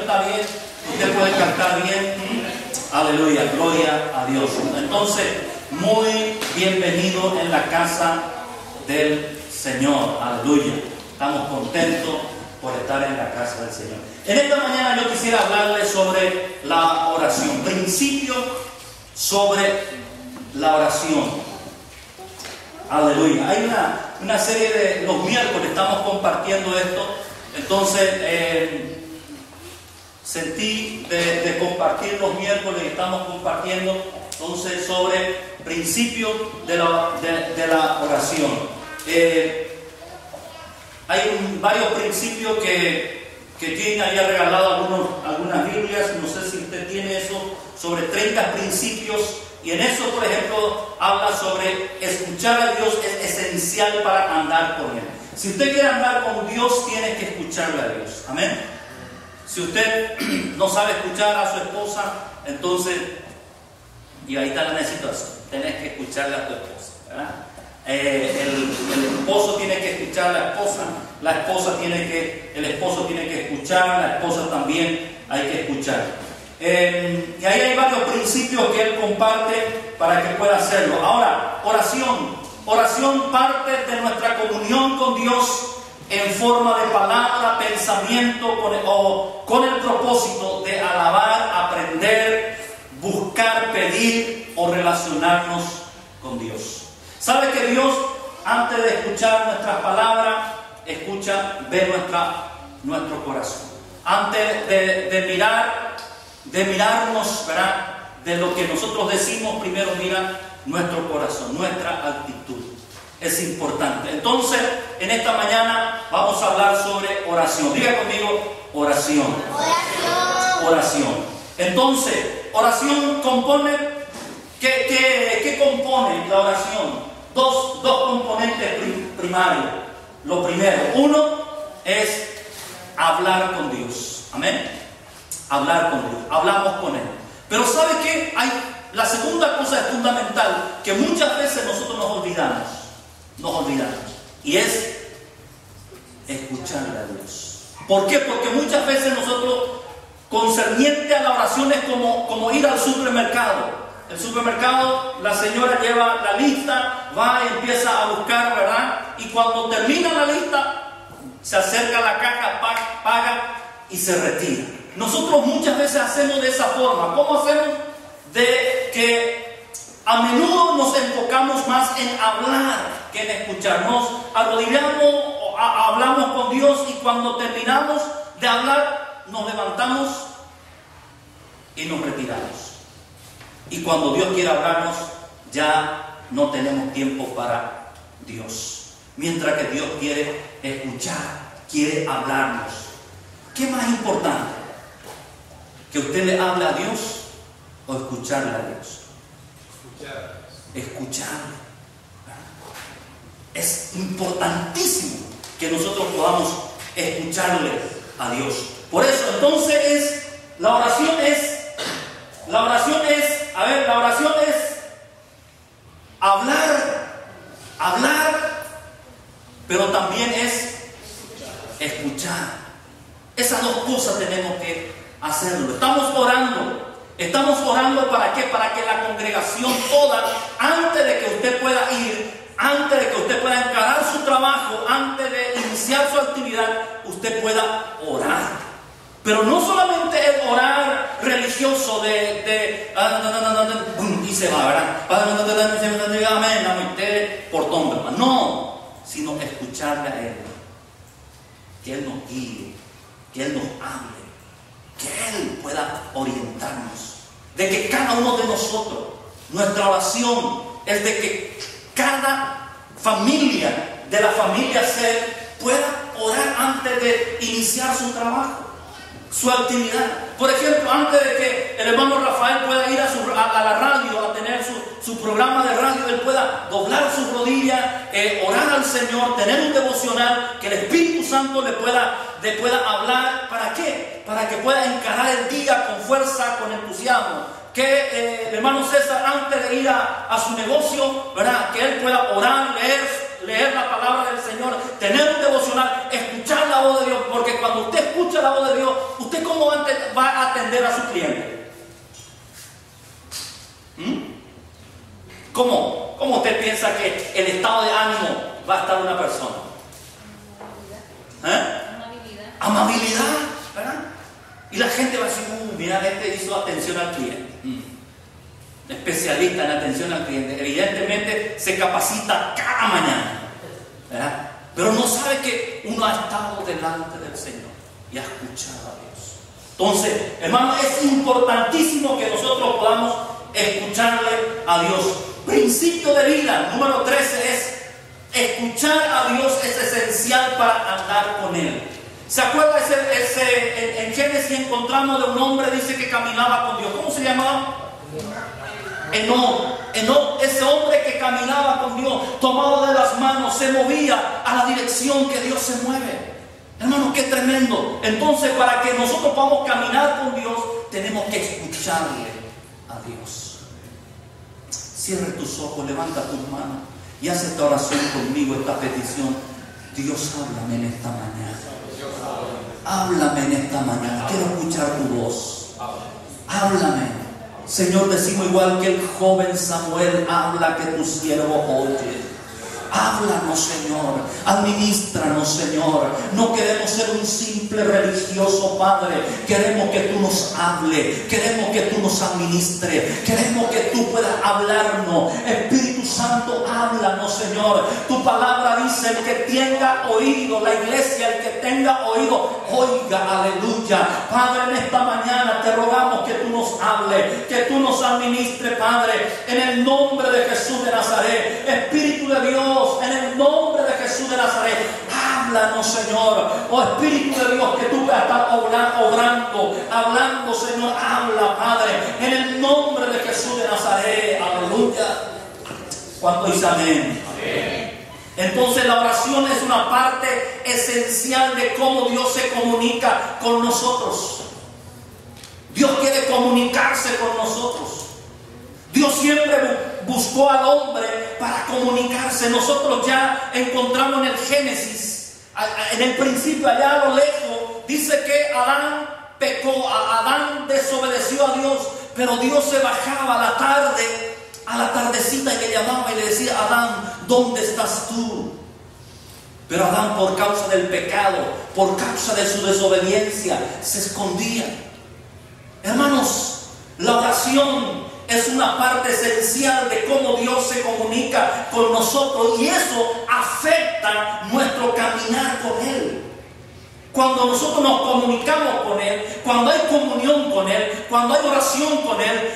está bien, usted puede cantar bien. Aleluya, gloria a Dios. Entonces, muy bienvenido en la casa del Señor. Aleluya. Estamos contentos por estar en la casa del Señor. En esta mañana yo quisiera hablarles sobre la oración. Principio sobre la oración. Aleluya. Hay una serie de los miércoles, estamos compartiendo esto. Entonces, sentí de compartir los miércoles y estamos compartiendo entonces sobre principios de la oración. Hay varios principios que tienen ahí regalado algunas Biblias. No sé si usted tiene eso, sobre 30 principios. Y en eso, por ejemplo, habla sobre escuchar a Dios es esencial para andar con Él. Si usted quiere andar con Dios, tiene que escucharle a Dios. Amén. Si usted no sabe escuchar a su esposa, entonces, y ahí está la situación, tienes que escucharle a tu esposa, ¿verdad? El esposo tiene que escuchar a la esposa el esposo tiene que escuchar, la esposa también hay que escuchar. Y ahí hay varios principios que él comparte para que pueda hacerlo. Ahora, oración parte de nuestra comunión con Dios en forma de palabra, pensamiento, con el propósito de alabar, aprender, buscar, pedir o relacionarnos con Dios. ¿Sabe que Dios, antes de escuchar nuestras palabras, ve nuestro corazón? Antes de mirarnos, ¿verdad?, de lo que nosotros decimos, primero mira nuestro corazón, nuestra actitud. Es importante. Entonces, en esta mañana vamos a hablar sobre oración. Diga conmigo, oración. Oración. Entonces, oración compone, ¿qué compone la oración? Dos componentes primarios. Lo primero, uno es hablar con Dios. Amén. Hablar con Dios. Hablamos con Él. Pero ¿sabe qué? La segunda cosa es fundamental, que muchas veces nosotros nos olvidamos. Y es escucharle a Dios. ¿Por qué? Porque muchas veces nosotros, concerniente a la oración, es como ir al supermercado. El supermercado, la señora lleva la lista, va y empieza a buscar, ¿verdad? Y cuando termina la lista, se acerca a la caja, paga y se retira. Nosotros muchas veces hacemos de esa forma. ¿Cómo hacemos? De que a menudo nos enfocamos más en hablar que en escuchar. Nos arrodillamos, hablamos con Dios y cuando terminamos de hablar, nos levantamos y nos retiramos. Y cuando Dios quiere hablarnos, ya no tenemos tiempo para Dios. Mientras que Dios quiere escuchar, quiere hablarnos. ¿Qué más importante? ¿Que usted le hable a Dios o escucharle a Dios? Escucharle. Es importantísimo que nosotros podamos escucharle a Dios. Por eso, entonces, la oración es hablar, pero también es escuchar. Esas dos cosas tenemos que hacerlo. Estamos orando ¿para qué? Para que la congregación toda, antes de que usted pueda ir, antes de que usted pueda encarar su trabajo, antes de iniciar su actividad, usted pueda orar. Pero no solamente el orar religioso y se va, ¿verdad? Amén, portón, no, sino escucharle a Él. Que Él nos guíe, que Él nos hable, que Él pueda orientarnos. De que cada uno de nosotros, nuestra oración es de que cada familia de la familia ser pueda orar antes de iniciar su trabajo, su actividad. Por ejemplo, antes de que el hermano Rafael pueda ir a la radio, a tener su programa de radio, él pueda doblar sus rodillas, orar al Señor, tener un devocional, que el Espíritu Santo le pueda hablar. ¿Para qué? Para que pueda encarar el día con fuerza, con entusiasmo. Que el hermano César, antes de ir a su negocio, ¿verdad?, que él pueda orar, leer la palabra del Señor, tener un devocional, escuchar la voz de Dios. Porque cuando usted escucha la voz de Dios, usted como antes va a atender a su cliente? ¿Cómo usted piensa que el estado de ánimo va a estar una persona? Amabilidad, ¿verdad? Y la gente va a decir, mira, este hizo atención al cliente. Especialista en atención al cliente. Evidentemente se capacita cada mañana, ¿verdad? Pero no sabe que uno ha estado delante del Señor y ha escuchado a Dios. Entonces, hermano, es importantísimo que nosotros podamos escucharle a Dios. Principio de vida, número 13 es: escuchar a Dios es esencial para andar con Él. ¿Se acuerda en Génesis encontramos de un hombre, dice que caminaba con Dios? ¿Cómo se llamaba? Enoc, ese hombre que caminaba con Dios, tomado de las manos, se movía a la dirección que Dios se mueve. Hermano, qué tremendo. Entonces, para que nosotros podamos caminar con Dios, tenemos que escucharle a Dios. Cierra tus ojos, levanta tus manos y haz esta oración conmigo, esta petición. Dios, háblame en esta mañana. Háblame en esta mañana. Quiero escuchar tu voz. Háblame. Señor, decimos igual que el joven Samuel: habla, que tu siervo oye. Háblanos, Señor. Administranos, Señor. No queremos ser un simple religioso, Padre. Queremos que tú nos hables. Queremos que tú nos administres. Queremos que tú puedas hablarnos. Espíritu Santo, háblanos, Señor. Tu palabra dice: el que tenga oído, la iglesia, el que tenga oído, oiga. Aleluya. Padre, en esta mañana te rogamos que tú nos hables, que tú nos administres, Padre, en el nombre de Jesús de Nazaret. Espíritu de Dios, en el nombre de Jesús de Nazaret, háblanos, Señor. Oh Espíritu de Dios, que tú puedas estar hablando, Señor. Habla, Padre, en el nombre de Jesús de Nazaret. Aleluya. ¿Cuánto dice amén? Amén. Entonces la oración es una parte esencial de cómo Dios se comunica con nosotros. Dios quiere comunicarse con nosotros. Dios siempre buscó al hombre para comunicarse. Nosotros ya encontramos en el Génesis, en el principio, allá a lo lejos, dice que Adán pecó, Adán desobedeció a Dios, pero Dios se bajaba a la tarde, a la tardecita, y le llamaba y le decía: Adán, ¿dónde estás tú? Pero Adán, por causa del pecado, por causa de su desobediencia, se escondía. Hermanos, la oración es una parte esencial de cómo Dios se comunica con nosotros, y eso afecta nuestro caminar con Él. Cuando nosotros nos comunicamos con Él, cuando hay comunión con Él, cuando hay oración con Él,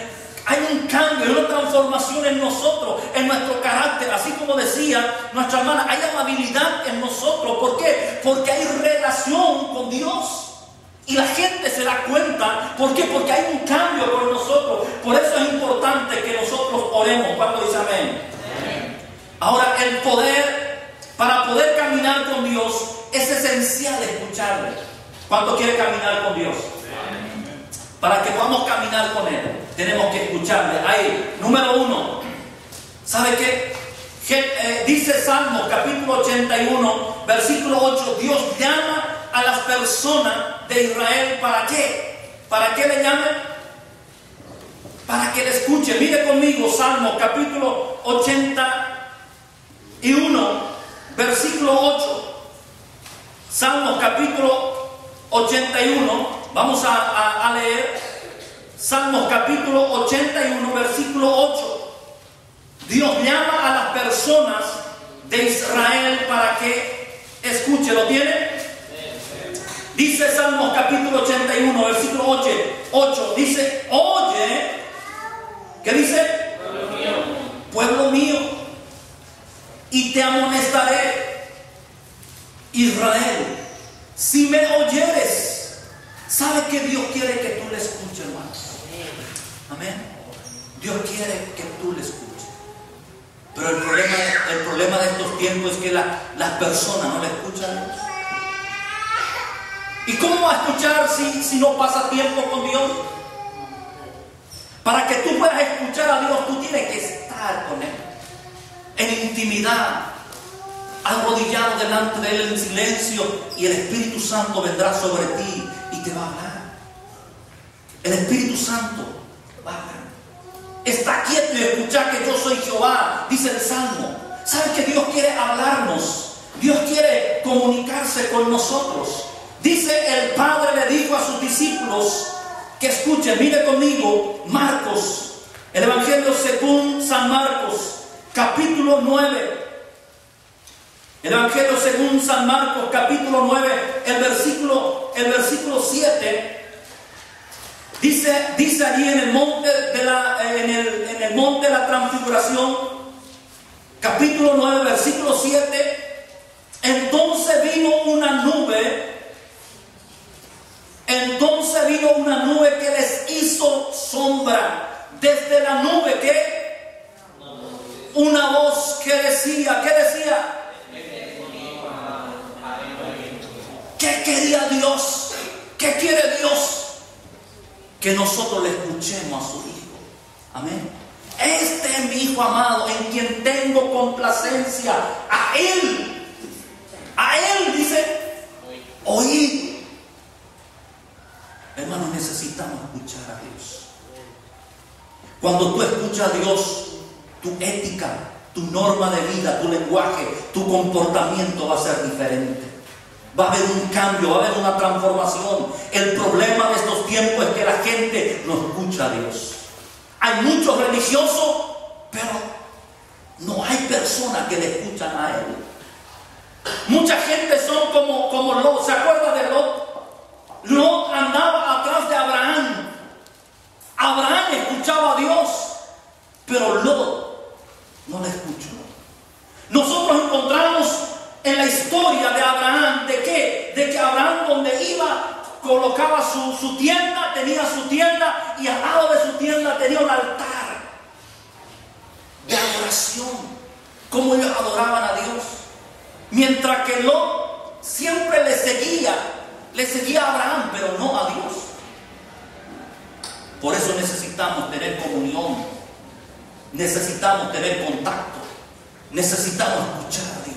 hay un cambio, hay una transformación en nosotros, en nuestro carácter. Así como decía nuestra hermana, hay amabilidad en nosotros. ¿Por qué? Porque hay relación con Dios. Y la gente se da cuenta. ¿Por qué? Porque hay un cambio con nosotros. Por eso es importante que nosotros oremos. ¿Cuánto dice amén? Amén. Ahora, para poder caminar con Dios, es esencial escucharle. ¿Cuánto quiere caminar con Dios? Amén. Para que podamos caminar con Él, tenemos que escucharle. Ahí, número 1. ¿Sabe qué? Dice Salmos, capítulo 81, versículo 8. Dios llama a las personas de Israel. ¿Para qué? ¿Para qué le llaman? Para que le escuche. Mire conmigo Salmo capítulo 81, versículo 8. Salmos capítulo 81. Vamos a leer Salmos capítulo 81, versículo 8. Dios llama a las personas de Israel para que escuche. ¿Lo tiene? Dice Salmos capítulo 81, versículo 8. Dice: oye. ¿Qué dice? Pueblo mío. Pueblo mío. Y te amonestaré, Israel, si me oyeres. ¿Sabe que Dios quiere que tú le escuches, hermanos? Amén. Dios quiere que tú le escuches. Pero el problema de estos tiempos es que las personas no le escuchan. ¿Y cómo va a escuchar si no pasa tiempo con Dios? Para que tú puedas escuchar a Dios, tú tienes que estar con Él, en intimidad, arrodillado delante de Él en silencio, y el Espíritu Santo vendrá sobre ti y te va a hablar. El Espíritu Santo baja. Está quieto y escuchar que yo soy Jehová, dice el Salmo. ¿Sabe que Dios quiere hablarnos? Dios quiere comunicarse con nosotros. Dice el Padre le dijo a sus discípulos que escuchen, mire conmigo, Marcos, el Evangelio según San Marcos, capítulo 9. El Evangelio según San Marcos, capítulo 9, el versículo 7. Dice allí en el monte de la transfiguración, capítulo 9, versículo 7. Entonces vino una nube que les hizo sombra. Desde la nube, ¿qué? Una voz que decía, ¿qué decía? ¿Qué quería Dios? ¿Qué quiere Dios? Que nosotros le escuchemos a su Hijo. Amén. Este es mi Hijo amado, en quien tengo complacencia. A Él dice, oíd. Hermanos, necesitamos escuchar a Dios. Cuando tú escuchas a Dios, tu ética, tu norma de vida, tu lenguaje, tu comportamiento va a ser diferente. Va a haber un cambio, va a haber una transformación. El problema de estos tiempos es que la gente no escucha a Dios. Hay muchos religiosos, pero no hay personas que le escuchan a Él. Mucha gente son como Lot. ¿Se acuerda de Lot? Lot andaba atrás de Abraham. Abraham escuchaba a Dios, pero Lot no le escuchó. Nosotros encontramos en la historia de Abraham, ¿de qué? De que Abraham, donde iba, colocaba su tienda, tenía su tienda, y al lado de su tienda tenía un altar de adoración. Como ellos adoraban a Dios. Mientras que Lot siempre le seguía a Abraham, pero no a Dios. Por eso necesitamos tener comunión, necesitamos tener contacto, necesitamos escuchar a Dios.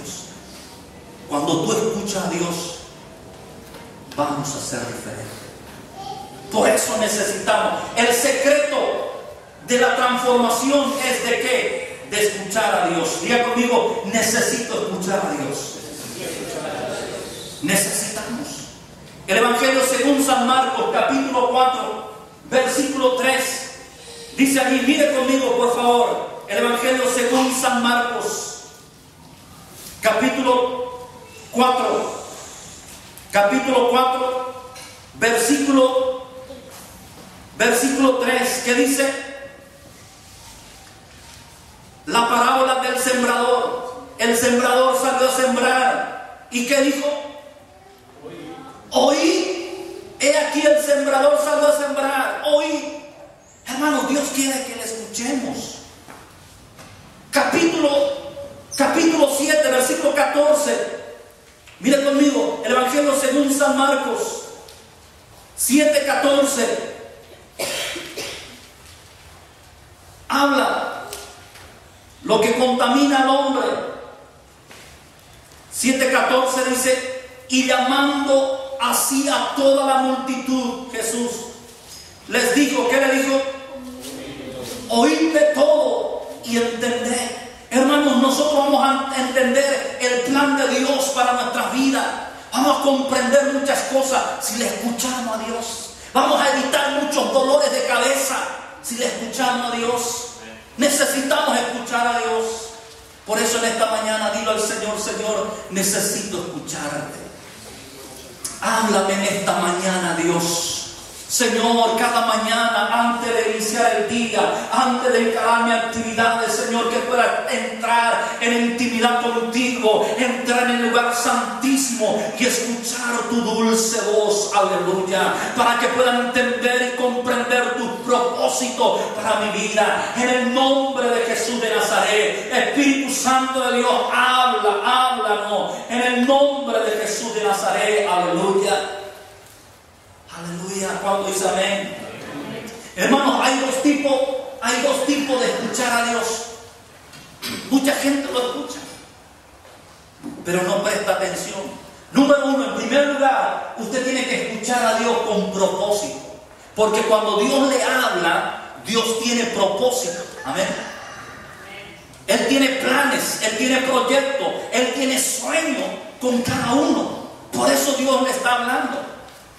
Cuando tú escuchas a Dios, vamos a ser diferentes. Por eso necesitamos. El secreto de la transformación es de qué? De escuchar a Dios. Diga conmigo, necesito escuchar a Dios. Necesitamos. El Evangelio según San Marcos, capítulo 4, versículo 3. Dice allí, mire conmigo por favor. El Evangelio según San Marcos, capítulo 4, versículo 3, ¿qué dice? La parábola del sembrador. El sembrador salió a sembrar. ¿Y qué dijo? Oí. He aquí el sembrador salió a sembrar. Oí. Hermanos, Dios quiere que le escuchemos. Capítulo 7, versículo 14. Mire conmigo, el Evangelio según San Marcos 7:14 habla lo que contamina al hombre. 7:14 dice, y llamando así a toda la multitud, Jesús les dijo, ¿qué le dijo? Oídme todo y entended. Hermanos, nosotros vamos a entender el plan de Dios para nuestra vida. Vamos a comprender muchas cosas si le escuchamos a Dios. Vamos a evitar muchos dolores de cabeza si le escuchamos a Dios. Necesitamos escuchar a Dios. Por eso en esta mañana dilo al Señor, Señor, necesito escucharte. Háblame en esta mañana, Dios. Señor, cada mañana, antes de iniciar el día, antes de encarar mis actividades, Señor, que pueda entrar en intimidad contigo, entrar en el lugar santísimo y escuchar tu dulce voz, aleluya, para que pueda entender y comprender tus propósitos para mi vida. En el nombre de Jesús de Nazaret, Espíritu Santo de Dios, háblanos. En el nombre de Jesús de Nazaret, aleluya. Aleluya, cuando dice amén. Hermanos, hay dos tipos de escuchar a Dios. Mucha gente lo escucha, pero no presta atención. Número uno, en primer lugar, usted tiene que escuchar a Dios con propósito. Porque cuando Dios le habla, Dios tiene propósito. Amén. Él tiene planes, Él tiene proyectos, Él tiene sueños con cada uno. Por eso Dios le está hablando.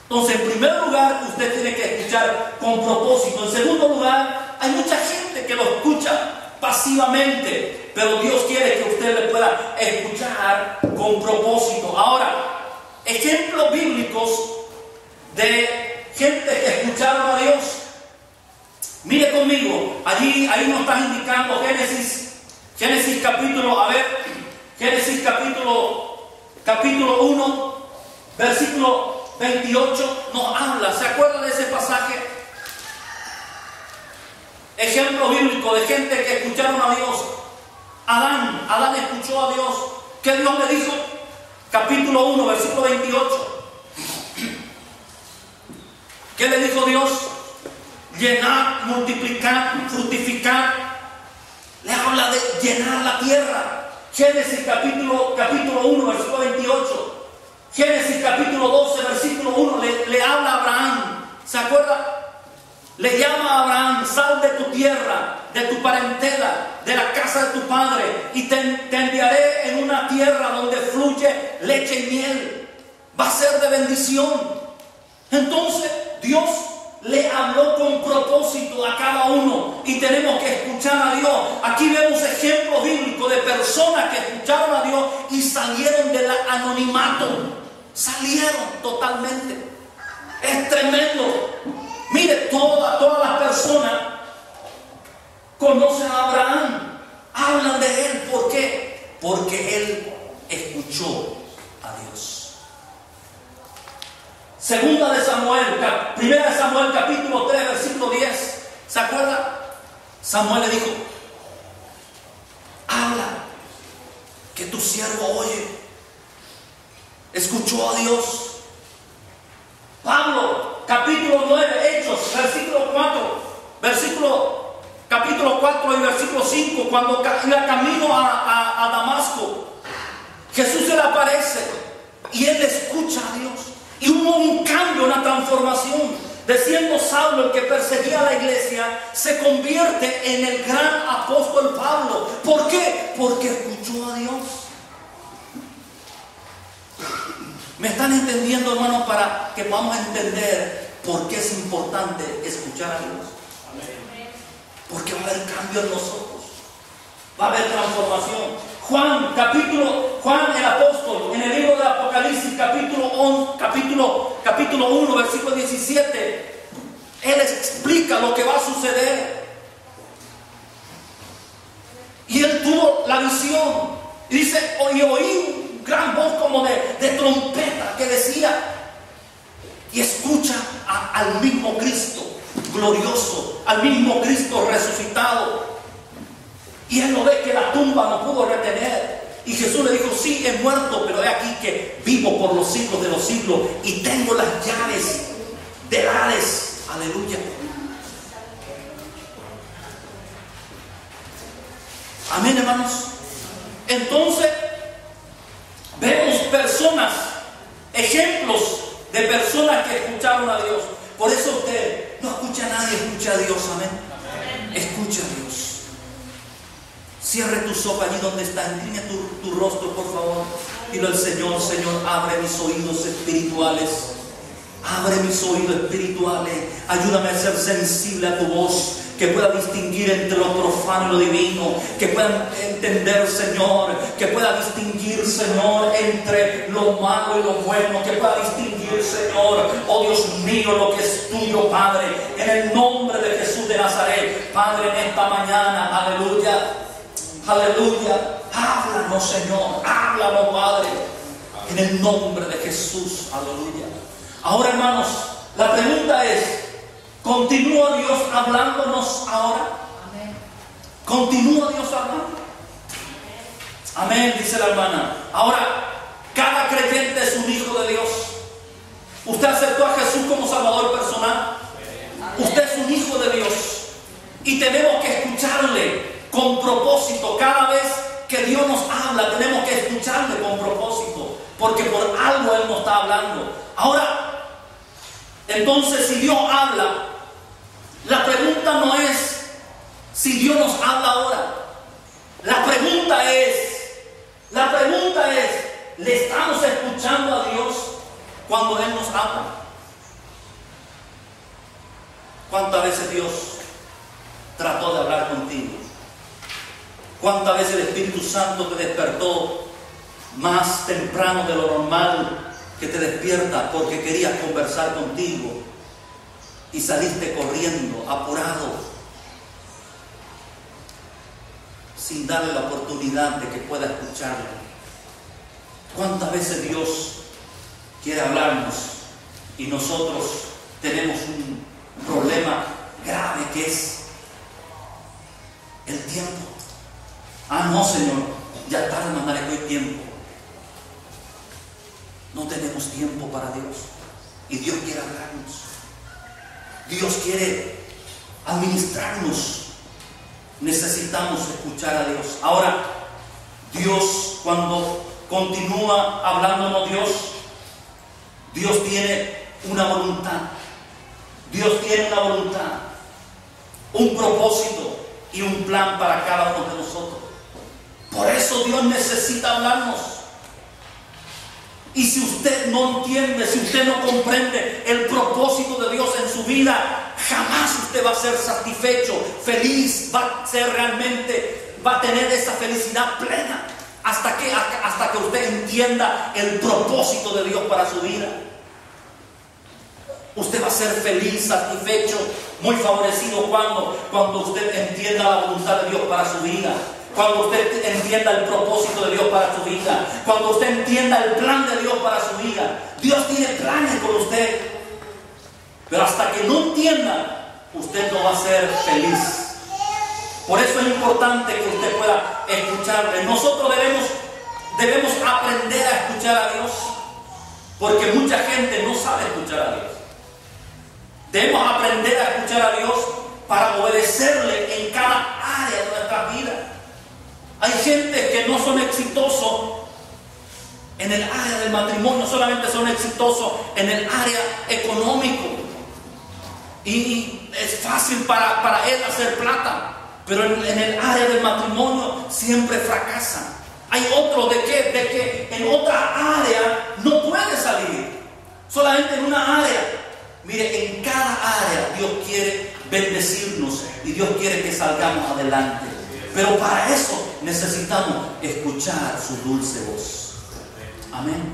Entonces, en primer lugar, usted tiene que escuchar con propósito. En segundo lugar, hay mucha gente que lo escucha pasivamente, pero Dios quiere que usted le pueda escuchar con propósito. Ahora, ejemplos bíblicos de gente que escucharon a Dios. Mire conmigo, ahí nos está indicando Génesis capítulo 1, versículo 28, nos habla. ¿Se acuerda de ese pasaje? Ejemplo bíblico de gente que escucharon a Dios. Adán escuchó a Dios. ¿Qué Dios le dijo? Capítulo 1, versículo 28. ¿Qué le dijo Dios? Llenar, multiplicar, fructificar. Le habla de llenar la tierra. Génesis capítulo 1, versículo 28. Génesis capítulo 12, versículo 1, le habla a Abraham. ¿Se acuerda? Le llama a Abraham: sal de tu tierra, de tu parentela, de la casa de tu padre, y te enviaré en una tierra donde fluye leche y miel. Va a ser de bendición. Entonces Dios le habló con propósito a cada uno, y tenemos que escuchar a Dios. Aquí vemos ejemplos bíblicos de personas que escucharon a Dios y salieron del anonimato. Salieron totalmente. Es tremendo. Mire, todas las personas conocen a Abraham, hablan de él. ¿Por qué? Porque él escuchó a Dios. Primera de Samuel capítulo 3, versículo 10. ¿Se acuerda? Samuel le dijo: habla, que tu siervo oye. Escuchó a Dios. Pablo, capítulo 9, Hechos, capítulo 4 y versículo 5, cuando iba camino a Damasco, Jesús se le aparece y él escucha a Dios. Y hubo un cambio, una transformación. De siendo Saulo el que perseguía a la iglesia, se convierte en el gran apóstol Pablo. ¿Por qué? Porque escuchó a Dios. ¿Me están entendiendo, hermanos? Para que podamos entender por qué es importante escuchar a Dios. Porque va a haber cambio en nosotros. Va a haber transformación. Juan el apóstol, en el libro de Apocalipsis, capítulo 1, versículo 17, él explica lo que va a suceder. Y él tuvo la visión. Y dice: oí gran voz como de trompeta que decía, y escucha al mismo Cristo glorioso, al mismo Cristo resucitado. Y él lo ve que la tumba no pudo retener. Y Jesús le dijo: sí, he muerto, pero he aquí que vivo por los siglos de los siglos y tengo las llaves del Hades. Aleluya. Amén, hermanos. Entonces vemos ejemplos de personas que escucharon a Dios. Por eso usted no escucha a nadie, escucha a Dios. Amén. Escucha a Dios. Cierre tus ojos allí donde está. Inclina tu rostro, por favor. Dile al Señor: Señor, abre mis oídos espirituales. Abre mis oídos espirituales. Ayúdame a ser sensible a tu voz. Que pueda distinguir entre lo profano y lo divino. Que pueda entender, Señor. Que pueda distinguir, Señor, entre lo malo y lo bueno. Que pueda distinguir, Señor, oh Dios mío, lo que es tuyo, Padre. En el nombre de Jesús de Nazaret, Padre, en esta mañana, aleluya. Aleluya. Háblanos, Señor. Háblanos, Padre. En el nombre de Jesús. Aleluya. Ahora, hermanos, la pregunta es: ¿continúa Dios hablándonos ahora? Amén. ¿Continúa Dios hablando? Amén, dice la hermana. Ahora, cada creyente es un hijo de Dios. Usted aceptó a Jesús como Salvador personal. Usted es un hijo de Dios. Y tenemos que escucharle con propósito. Cada vez que Dios nos habla, tenemos que escucharle con propósito, porque por algo Él nos está hablando. Ahora, Entonces, si Dios habla, la pregunta no es si Dios nos habla ahora. La pregunta es, ¿le estamos escuchando a Dios cuando Él nos habla? ¿Cuántas veces Dios trató de hablar contigo? ¿Cuántas veces el Espíritu Santo te despertó más temprano de lo normal, que te despierta porque querías conversar contigo y saliste corriendo, apurado, sin darle la oportunidad de que pueda escucharle? ¿Cuántas veces Dios quiere hablarnos y nosotros tenemos un problema grave que es el tiempo? Ah, no, Señor, ya tarde, mandaré hoy tiempo. No tenemos tiempo para Dios. Y Dios quiere hablarnos. Dios quiere administrarnos. Necesitamos escuchar a Dios. Ahora, Dios, cuando continúa hablándonos, Dios tiene una voluntad. Dios tiene una voluntad, un propósito y un plan para cada uno de nosotros. Por eso Dios necesita hablarnos. Y si usted no entiende, si usted no comprende el propósito de Dios en su vida, jamás usted va a ser satisfecho, feliz, va a tener esa felicidad plena hasta que usted entienda el propósito de Dios para su vida. Usted va a ser feliz, satisfecho, muy favorecido cuando usted entienda la voluntad de Dios para su vida. Cuando usted entienda el propósito de Dios para su vida. Cuando usted entienda el plan de Dios para su vida. Dios tiene planes con usted. Pero hasta que no entienda, usted no va a ser feliz. Por eso es importante que usted pueda escucharle. Nosotros debemos aprender a escuchar a Dios. Porque mucha gente no sabe escuchar a Dios. Debemos aprender a escuchar a Dios para obedecerle en cada área de nuestra vida. Hay gente que no son exitosos en el área del matrimonio, solamente son exitosos en el área económico. Y es fácil para él hacer plata, pero en el área del matrimonio siempre fracasan. Hay otro de que en otra área no puede salir, solamente en una área. Mire, en cada área Dios quiere bendecirnos y Dios quiere que salgamos adelante. Pero para eso necesitamos escuchar su dulce voz. Amén.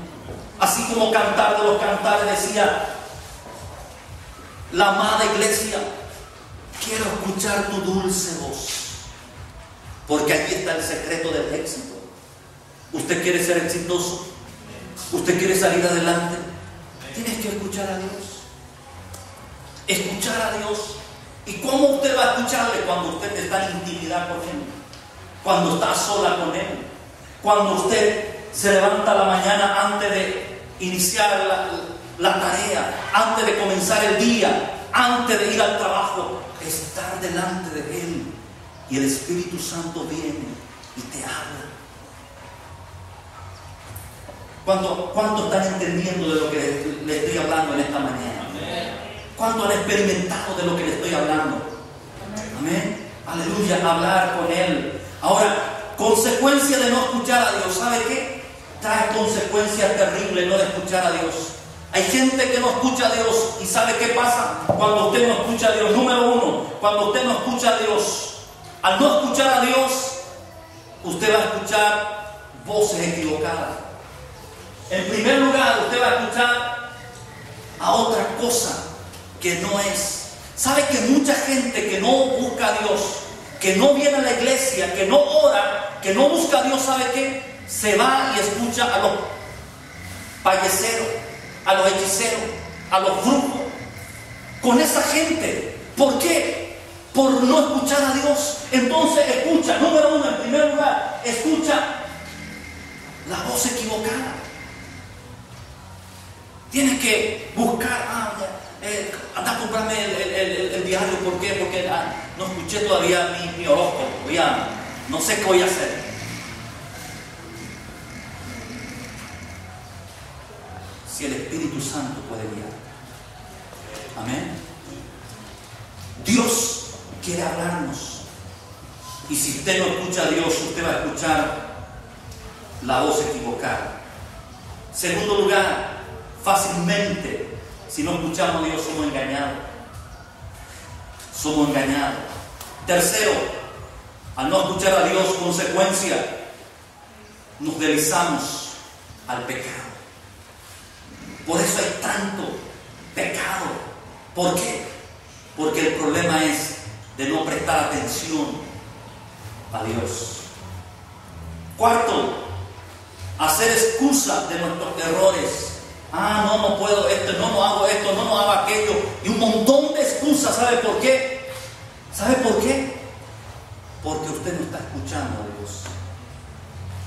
Así como Cantar de los Cantares decía, la amada iglesia, quiero escuchar tu dulce voz. Porque aquí está el secreto del éxito. ¿Usted quiere ser exitoso? ¿Usted quiere salir adelante? Tienes que escuchar a Dios. Escuchar a Dios. ¿Y cómo usted va a escucharle? Cuando usted está en intimidad con Él, cuando está sola con Él, cuando usted se levanta a la mañana antes de iniciar la tarea, antes de comenzar el día, antes de ir al trabajo, estar delante de Él y el Espíritu Santo viene y te habla. ¿Cuánto están entendiendo de lo que les estoy hablando en esta mañana? ¿Cuánto han experimentado de lo que les estoy hablando? Amén. Aleluya, hablar con Él. Ahora, consecuencia de no escuchar a Dios, ¿sabe qué? Trae consecuencias terribles no de escuchar a Dios. Hay gente que no escucha a Dios y ¿sabe qué pasa? Cuando usted no escucha a Dios, número uno, cuando usted no escucha a Dios, al no escuchar a Dios, usted va a escuchar voces equivocadas. En primer lugar, usted va a escuchar a otra cosa que no es. ¿Sabe que mucha gente que no busca a Dios, que no viene a la iglesia, que no ora, que no busca a Dios, ¿sabe qué? Se va y escucha a los payeceros, a los hechiceros, a los brujos. Con esa gente. ¿Por qué? Por no escuchar a Dios. Entonces escucha, número uno, en primer lugar, escucha la voz equivocada. Tienes que buscar, anda a comprarme el diario. ¿Por qué? Porque no escuché todavía mi horóscopo. No sé qué voy a hacer. Si el Espíritu Santo puede guiar. Amén. Dios quiere hablarnos. Y si usted no escucha a Dios, usted va a escuchar la voz equivocada. Segundo lugar, fácilmente, si no escuchamos a Dios, somos engañados. Somos engañados. Tercero, al no escuchar a Dios, consecuencia, nos deslizamos al pecado. Por eso hay tanto pecado. ¿Por qué? Porque el problema es de no prestar atención a Dios. Cuarto, hacer excusa de nuestros errores. No puedo esto, no hago esto, no hago aquello. Y un montón de excusas. ¿Sabe por qué? ¿Sabe por qué? Porque usted no está escuchando a Dios.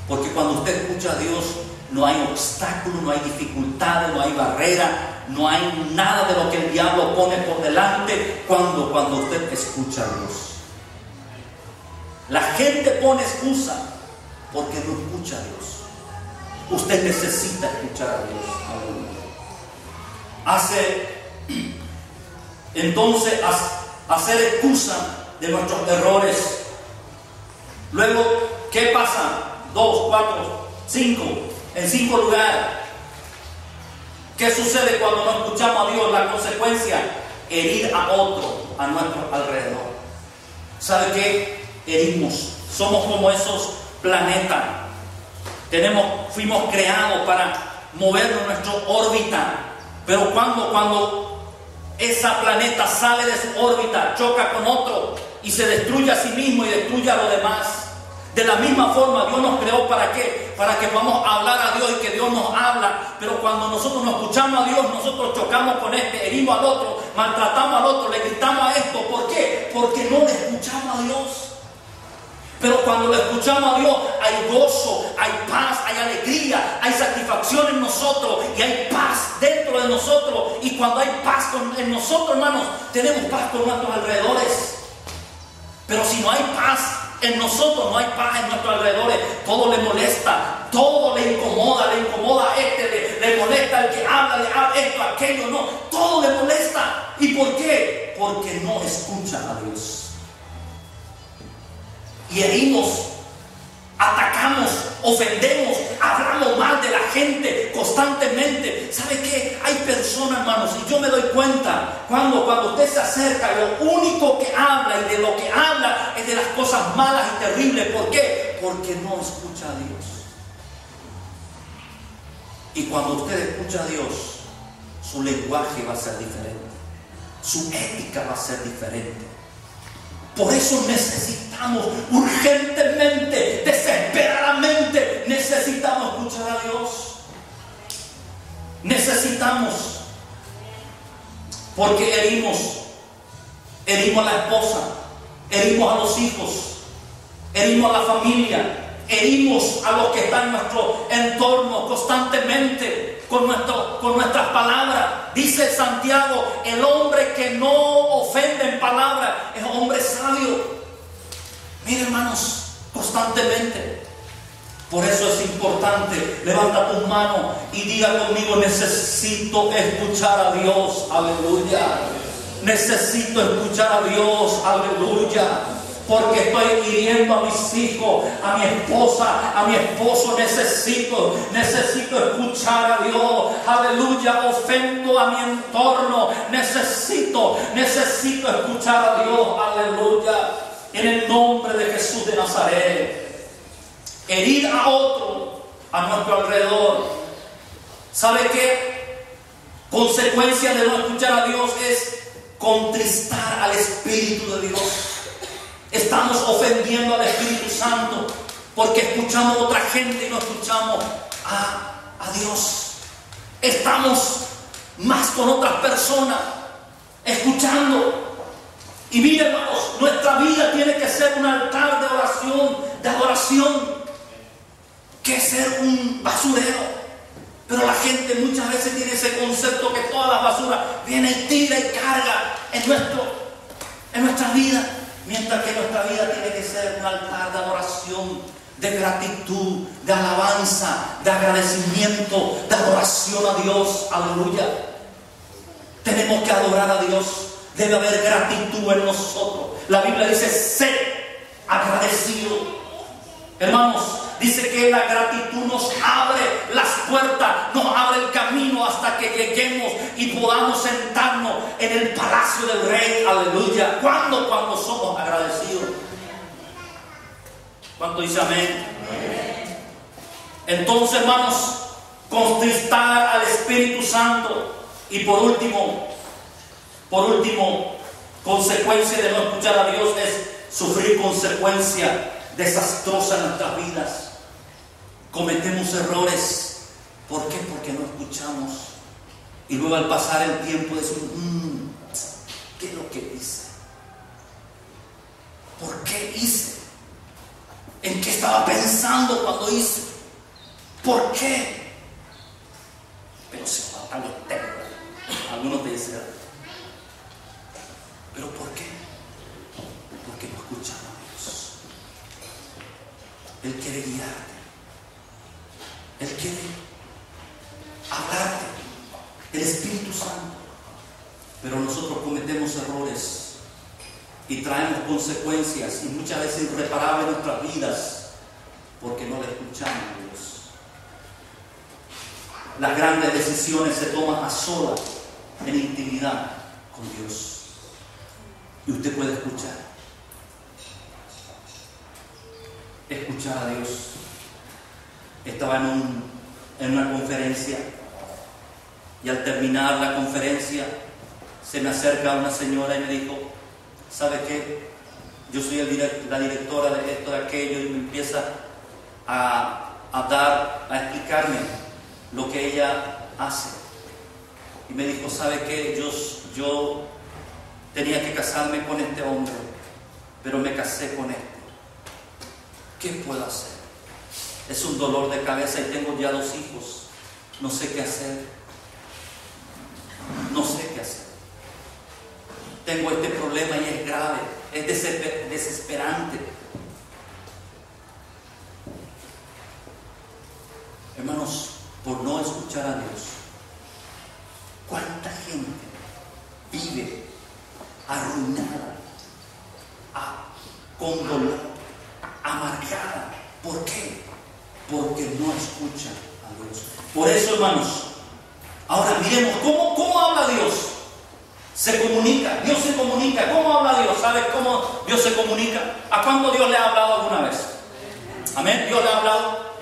Porque cuando usted escucha a Dios, no hay obstáculos, no hay dificultades, no hay barrera, no hay nada de lo que el diablo pone por delante cuando usted escucha a Dios. La gente pone excusa porque no escucha a Dios. Usted necesita escuchar a Dios. Hacer excusa de nuestros errores. Luego, ¿qué pasa? 2, 4, 5. En 5 lugar, ¿qué sucede cuando no escuchamos a Dios? La consecuencia, herir a otro a nuestro alrededor. ¿Sabe qué? Herimos. Somos como esos planetas. Fuimos creados para movernos en nuestra órbita. Pero cuando esa planeta sale de su órbita, choca con otro y se destruye a sí mismo y destruye a los demás. De la misma forma, Dios nos creó ¿para qué? Para que vamos a hablar a Dios y que Dios nos habla. Pero cuando nosotros no escuchamos a Dios, nosotros chocamos con herimos al otro, maltratamos al otro, le gritamos a esto. ¿Por qué? Porque no le escuchamos a Dios. Pero cuando le escuchamos a Dios, hay gozo, hay paz, hay alegría, hay satisfacción en nosotros y hay paz dentro de nosotros. Y cuando hay paz en nosotros, hermanos, tenemos paz con nuestros alrededores. Pero si no hay paz en nosotros, no hay paz en nuestros alrededores, todo le molesta, todo le incomoda a este, le molesta el que habla, le habla esto, aquello, no, todo le molesta. ¿Y por qué? Porque no escucha a Dios. Y herimos, atacamos, ofendemos, hablamos mal de la gente constantemente. ¿Sabe qué? Hay personas, hermanos, y yo me doy cuenta cuando usted se acerca, lo único que habla y de lo que habla es de las cosas malas y terribles. ¿Por qué? Porque no escucha a Dios. Y cuando usted escucha a Dios, su lenguaje va a ser diferente, su ética va a ser diferente. Por eso necesitamos urgentemente, desesperadamente, necesitamos escuchar a Dios. Necesitamos. Porque herimos a la esposa, herimos a los hijos, herimos a la familia, herimos a los que están en nuestro entorno constantemente con nuestras palabras. Dice Santiago, el hombre que no ofende en palabras es hombre sabio. Miren, hermanos, constantemente. Por eso es importante, levanta tus manos y diga conmigo, necesito escuchar a Dios, aleluya. Necesito escuchar a Dios, aleluya. Porque estoy hiriendo a mis hijos, a mi esposa, a mi esposo. Necesito escuchar a Dios, aleluya. Ofendo a mi entorno, necesito escuchar a Dios, aleluya. En el nombre de Jesús de Nazaret. Herir a otro a nuestro alrededor. ¿Sabe qué? Consecuencia de no escuchar a Dios es contristar al Espíritu de Dios. Estamos ofendiendo al Espíritu Santo porque escuchamos a otra gente y no escuchamos a Dios. Estamos más con otras personas escuchando. Y miren, hermanos, nuestra vida tiene que ser un altar de oración, de adoración, que ser un basurero. Pero la gente muchas veces tiene ese concepto que toda la basura viene y tira y carga en nuestra vida. Mientras que nuestra vida tiene que ser un altar de adoración, de gratitud, de alabanza, de agradecimiento, de adoración a Dios. Aleluya. Tenemos que adorar a Dios. Debe haber gratitud en nosotros. La Biblia dice, sed agradecido. Hermanos, dice que la gratitud nos abre las puertas, nos abre el camino hasta que lleguemos y podamos sentarnos en el palacio del Rey. Aleluya. ¿Cuándo? Cuando somos agradecidos. ¿Cuánto dice amén? Amén. Entonces, hermanos, contristar al Espíritu Santo. Y por último, consecuencia de no escuchar a Dios es sufrir consecuencias desastrosas en nuestras vidas. Cometemos errores. ¿Por qué? Porque no escuchamos. Y luego al pasar el tiempo decimos, ¿qué es lo que hice? ¿Por qué hice? ¿En qué estaba pensando cuando hice? ¿Por qué? Pero se falta lo eterno. Algunos te dicen, ¿pero por qué? Porque no escuchamos a Dios. Él quiere guiarte. Él quiere hablarte. El Espíritu Santo. Pero nosotros cometemos errores y traemos consecuencias y muchas veces irreparables en nuestras vidas porque no le escuchamos a Dios. Las grandes decisiones se toman a solas, en intimidad con Dios. Y usted puede escuchar. Escuchar a Dios. Estaba en una conferencia y al terminar la conferencia se me acerca una señora y me dijo, ¿sabe qué? Yo soy la directora de esto, de aquello, y me empieza a explicarme lo que ella hace. Y me dijo, ¿sabe qué? Yo tenía que casarme con este hombre, pero me casé con este. ¿Qué puedo hacer? Es un dolor de cabeza y tengo ya 2 hijos. No sé qué hacer. No sé qué hacer. Tengo este problema y es grave, es desesperante. Hermanos, por no escuchar a Dios, ¿cuánta gente vive arruinada, con dolor, amargada? ¿Por qué? Porque no escucha a Dios. Por eso, hermanos, ahora miremos cómo habla Dios. Se comunica, Dios se comunica. ¿Cómo habla Dios? ¿Sabes cómo Dios se comunica? ¿A cuándo Dios le ha hablado alguna vez? Amén. ¿Dios le ha hablado?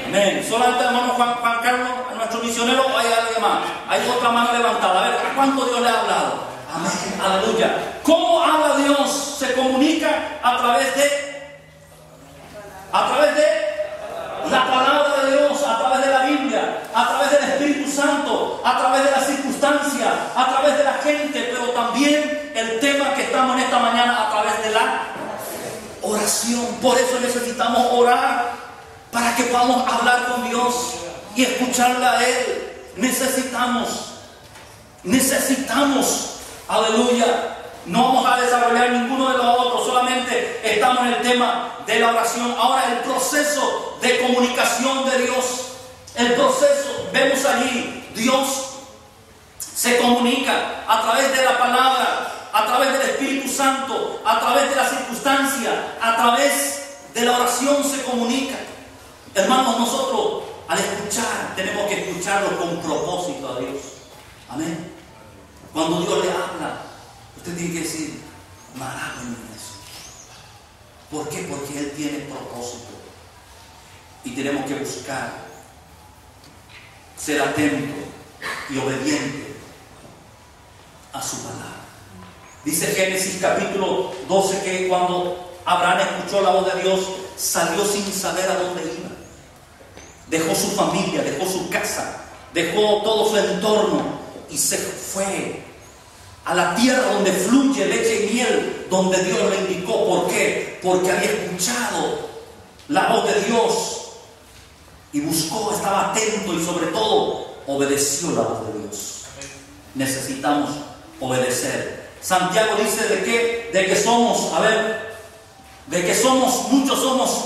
Amén. Solamente hermano Juan Carlos, a nuestro misionero, o hay alguien más. Hay otra mano levantada. A ver, ¿a cuánto Dios le ha hablado? Amén. Aleluya. ¿Cómo habla Dios? Se comunica a través de la palabra de Dios, a través de la Biblia, a través del Espíritu Santo, a través de las circunstancias, a través de la gente, pero también el tema que estamos en esta mañana a través de la oración. Por eso necesitamos orar, para que podamos hablar con Dios y escucharle a Él. Necesitamos, aleluya. No vamos a desarrollar ninguno de los otros, solamente estamos en el tema de la oración. Ahora, el proceso de comunicación de Dios. El proceso, vemos allí, Dios se comunica a través de la palabra, a través del Espíritu Santo, a través de las circunstancias, a través de la oración se comunica. Hermanos, nosotros al escuchar tenemos que escucharlo con propósito a Dios. Amén. Cuando Dios le habla, usted tiene que decir, marágame en eso. ¿Por qué? Porque Él tiene propósito. Y tenemos que buscar ser atento y obediente a su palabra. Dice Génesis capítulo 12 que cuando Abraham escuchó la voz de Dios, salió sin saber a dónde iba. Dejó su familia, dejó su casa, dejó todo su entorno y se fue a la tierra donde fluye leche y miel, donde Dios le indicó. ¿Por qué? Porque había escuchado la voz de Dios y buscó, estaba atento y sobre todo obedeció la voz de Dios. Necesitamos obedecer. Santiago dice de que somos, muchos somos,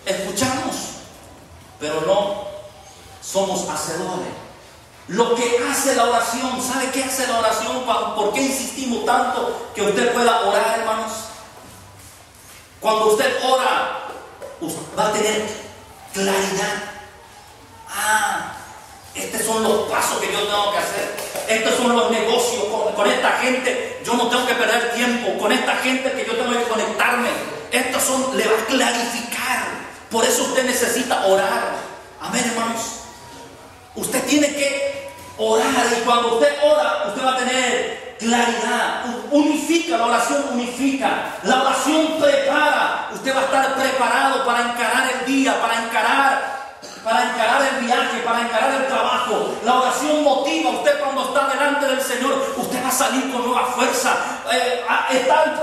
escuchamos, pero no somos hacedores. Lo que hace la oración, ¿sabe qué hace la oración? ¿Por qué insistimos tanto que usted pueda orar, hermanos? Cuando usted ora, va a tener claridad. Estos son los pasos que yo tengo que hacer. Estos son los negocios. Con esta gente yo no tengo que perder tiempo. Con esta gente que yo tengo que conectarme. Le va a clarificar. Por eso usted necesita orar. Amén, hermanos. Usted tiene que orar. Y cuando usted ora, usted va a tener claridad. Unifica, la oración unifica. La oración prepara. Usted va a estar preparado para encarar el día, para encarar el viaje, para encarar el trabajo. La oración motiva. Usted cuando está delante del Señor, usted va a salir con nueva fuerza.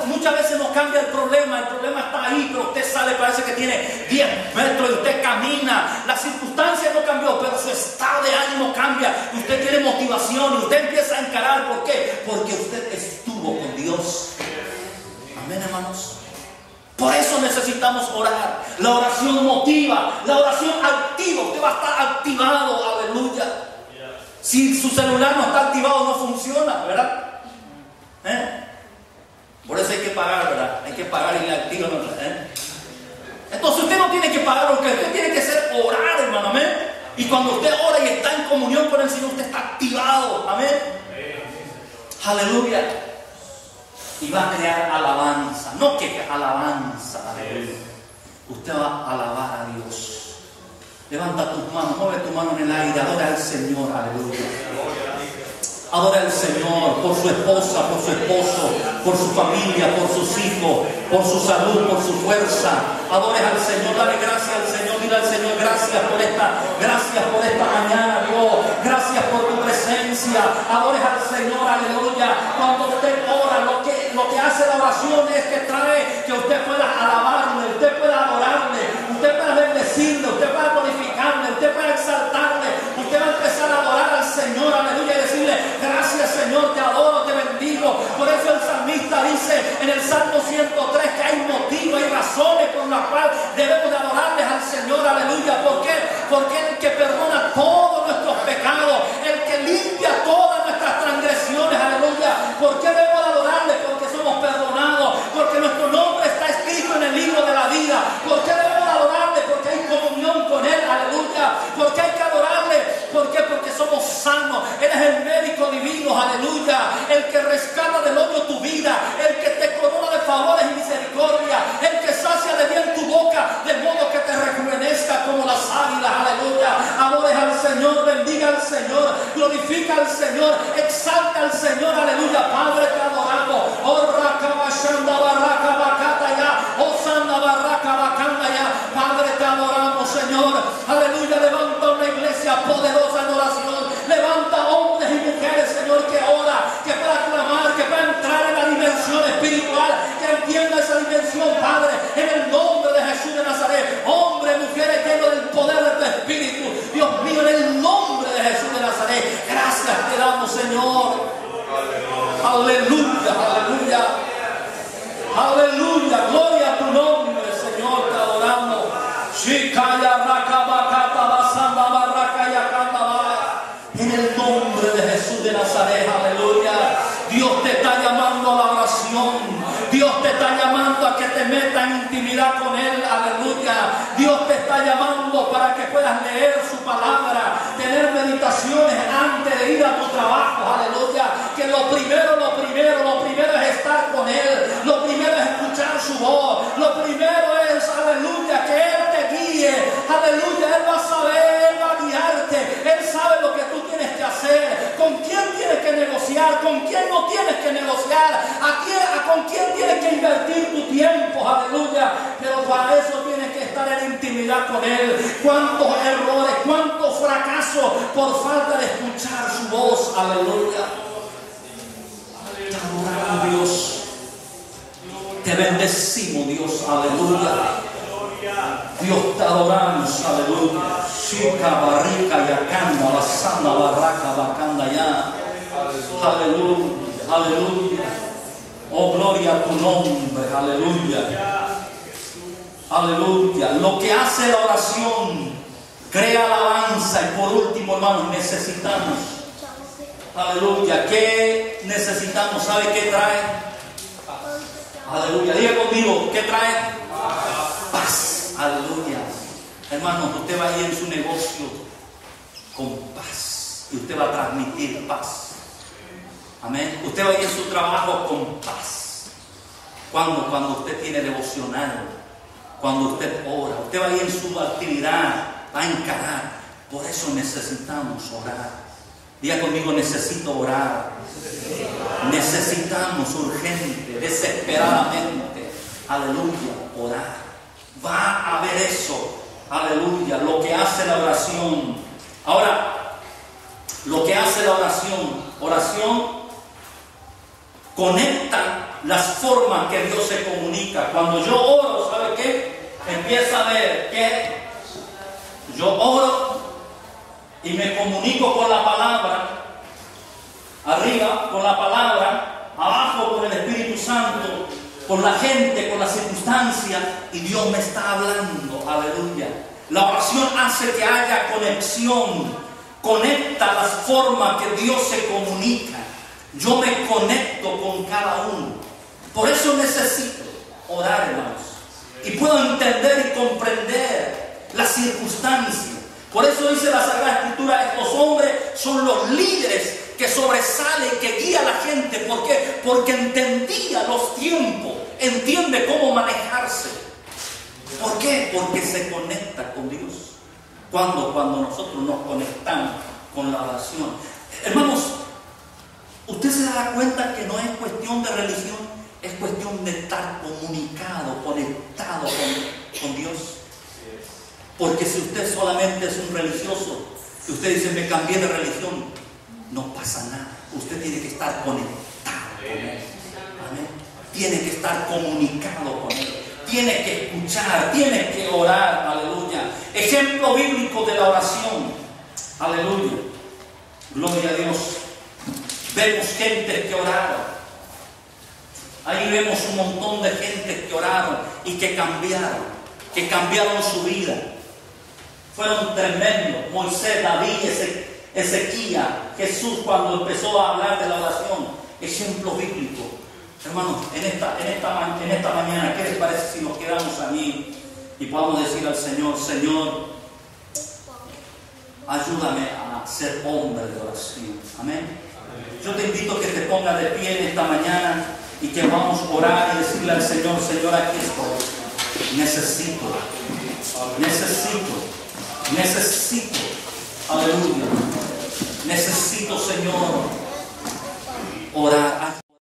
Muchas veces nos cambia el problema está ahí, pero usted sale, parece que tiene 10 metros y usted camina. La circunstancia no cambió, pero su estado de ánimo cambia. Usted tiene motivación y usted empieza a encarar. ¿Por qué? Porque usted estuvo con Dios. Amén, hermanos. Por eso necesitamos orar. La oración motiva, la oración activa. Usted va a estar activado, aleluya. Si su celular no está activado, no funciona, ¿verdad? Por eso hay que pagar, ¿verdad? Hay que pagar y le activan, ¿verdad? Entonces usted no tiene que pagar, lo que usted tiene que hacer orar, hermano, amén. Y cuando usted ora y está en comunión con el Señor, usted está activado, amén. Aleluya. Y va a crear alabanza, no queja, alabanza. Aleluya. Usted va a alabar a Dios. Levanta tus manos, mueve tu mano en el aire, adora al Señor, aleluya. Adora al Señor por su esposa, por su esposo, por su familia, por sus hijos, por su salud, por su fuerza. Adores al Señor, dale gracias al Señor, dile al Señor gracias por esta mañana, Dios. Gracias por tu presencia. Adores al Señor, aleluya. Cuando usted ora, lo que hace la oración es que trae que usted pueda alabarle, usted pueda adorarle, usted pueda bendecirle, usted pueda glorificarle, usted pueda exaltarle, usted va a empezar a adorar al Señor, aleluya, y decirle gracias, Señor, te adoro, te bendigo. Por eso el salmista dice en el Salmo 103 que hay motivos, hay razones por las cuales debemos de adorarles al Señor, aleluya. ¿Por qué? Porque es el que perdona todos nuestros pecados, el que limpia todas nuestras transgresiones, aleluya. ¿Por qué debemos de adorarle? Porque somos perdonados, porque nuestro nombre está escrito en el libro de la vida. ¿Por qué debemos de adorarle? Porque hay comunión con Él, aleluya. ¿Por qué hay que adorarle? ¿Por qué? Porque somos sanos. Él es el médico divino, aleluya. El que rescata del hoyo tu vida, el que te corona de favores y misericordia, el que sacia de bien tu boca, de modo que te rejuvenezca como las águilas, aleluya. Adores al Señor, bendiga al Señor, glorifica al Señor, exalta al Señor, aleluya. Padre, te adoramos. Oh, Rakabashanda Baraka Bakata ya, oh, Sanda Baraka Bakanda ya. Padre, te adoramos, Señor, aleluya. Levanta una iglesia poderosa en oración. Levanta hombres y mujeres, Señor, que ora, que pueda clamar, que pueda entrar en la dimensión espiritual, que entienda esa dimensión, Padre, en el nombre de Jesús de Nazaret. Hombres, mujeres llenos del poder de tu Espíritu, Dios mío, en el nombre de Jesús de Nazaret. Gracias te damos, Señor. Aleluya, aleluya. Aleluya, gloria a tu nombre, Señor, te adoramos. Shikaya Rakabakata Basamba Baraka Yakanda. En el nombre de Jesús de Nazaret, aleluya. Dios te está llamando a la oración. Dios te está llamando a que te metas en intimidad con Él, aleluya. Dios te está llamando para que puedas leer su palabra, tener meditaciones antes de ir a tu trabajo, aleluya. Que lo primero es estar con Él. Lo primero es escuchar su voz. Lo primero es, aleluya, que Él te guíe, aleluya. Él va a saber, Él va a guiarte. Él sabe lo que tú tienes que hacer, con quién tienes que negociar, con quién no tienes que negociar, con quién tienes que invertir tu tiempo, aleluya. Pero para eso tienes que estar en intimidad con Él. Cuántos errores, cuántos fracasos por falta de escuchar su voz, aleluya. Te adoramos, Dios, te bendecimos, Dios, aleluya. Dios, te adoramos, aleluya. Shika barrica yakanda basanda barraca bacanda ya. Aleluya, aleluya. Oh, gloria a tu nombre, aleluya. Aleluya. Lo que hace la oración crea alabanza. Y por último, hermanos, necesitamos, aleluya, ¿qué necesitamos? ¿Sabe qué trae? Aleluya, diga conmigo, ¿qué trae? Paz. Aleluya. Hermanos, usted va a ir en su negocio con paz y usted va a transmitir paz. Amén. Usted va a ir en su trabajo con paz. Cuando usted tiene devocional, cuando usted ora, usted va a ir en su actividad, va a encarar. Por eso necesitamos orar. Diga conmigo, necesito orar. Necesitamos urgente, desesperadamente, aleluya, orar. Va a haber eso, aleluya, lo que hace la oración. Ahora, lo que hace la oración conecta las formas que Dios se comunica. Cuando yo oro, ¿sabe qué? Empieza a ver que yo oro y me comunico con la palabra, arriba con la palabra, abajo con el Espíritu Santo, con la gente, con las circunstancias, y Dios me está hablando, aleluya. La oración hace que haya conexión, conecta las formas que Dios se comunica. Yo me conecto con cada uno. Por eso necesito orar, hermanos, y puedo entender y comprender las circunstancias. Por eso dice la Sagrada Escritura, estos hombres son los líderes que sobresalen, que guía a la gente. ¿Por qué? Porque entendía los tiempos, entiende cómo manejarse. ¿Por qué? Porque se conecta con Dios. Cuando nosotros nos conectamos con la oración. Hermanos, usted se da cuenta que no es cuestión de religión, es cuestión de estar comunicado, conectado con Dios. Porque si usted solamente es un religioso y usted dice, me cambié de religión, no pasa nada. Usted tiene que estar conectado con Él. Amén. Tiene que estar comunicado con Él. Tiene que escuchar, tiene que orar. Aleluya. Ejemplo bíblico de la oración. Aleluya. Gloria a Dios. Vemos gente que oraron. Ahí vemos un montón de gente que oraron y que cambiaron su vida. Fueron tremendos. Moisés, David, Ezequías, Jesús, cuando empezó a hablar de la oración. Ejemplo bíblico. Hermanos, en esta mañana, ¿qué les parece si nos quedamos allí y podamos decir al Señor, Señor, ayúdame a ser hombre de oración? Amén. Yo te invito a que te pongas de pie en esta mañana y que vamos a orar y decirle al Señor, Señor, aquí estoy. Necesito, aleluya, necesito, Señor, orar.